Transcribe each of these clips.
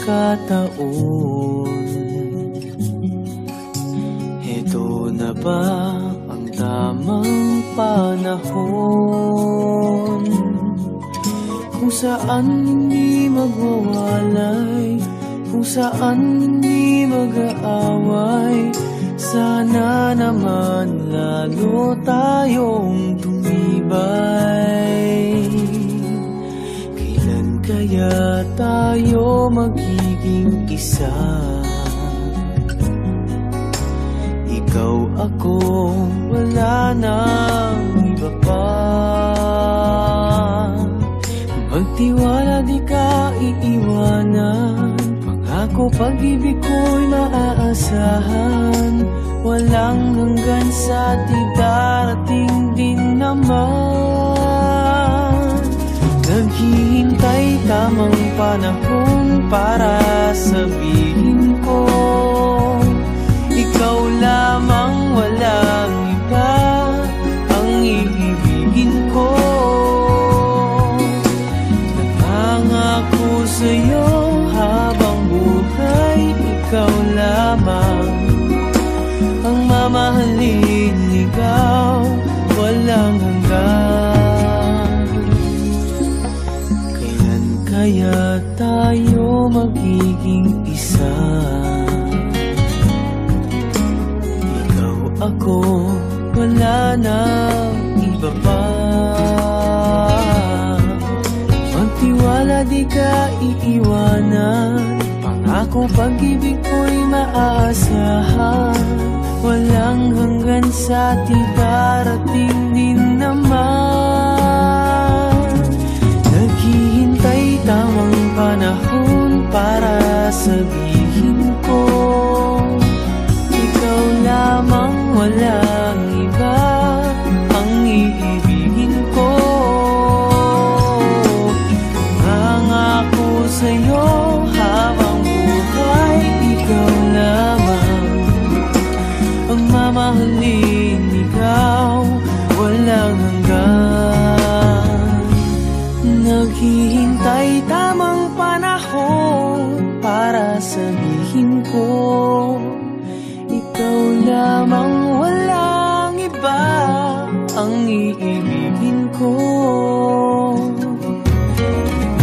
pagkakataon. Ito na ba ang tamang panahon kung saan hindi magwawalay, kung saan hindi mag-aaway? Sana naman lalo tayong tumibay. Kailan kaya tayo magiging isa? Ikaw, ako, wala nang iba pa. Magtiwala, di ka iiwanan. Pangako, pag-ibig ko'y maaasahan. Walang hanggan sa di darating din naman. Naghihintay tamang panahon para sabihin ko, ikaw lamang, walang iba ang iibigin ko. Nangangako sa'yo habang buhay, ikaw lamang ang mamahalin, ikaw walang hanggan. Kailan kaya tayo magiging isa? Ikaw, ako, wala nang iba pa. Magtiwala, di ka iiwanan. Pangako, pag-ibig ko'y maaasahan. Walang hanggan sa di darating din naman. Naghihintay tamang panahon para sabihin ko, ikaw lamang, walang iba ang iibigin ko. Nangako sa'yo habang buhay, ikaw lamang ang mamahalin, ikaw walang hanggan. Naghihintay tamang panahon para sabihin ko, ikaw lamang, walang iba ang iibigin ko.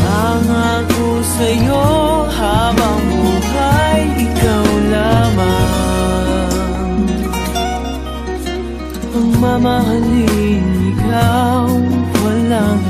Nangako sa'yo habang buhay, ikaw lamang ang mamahalin, ikaw walang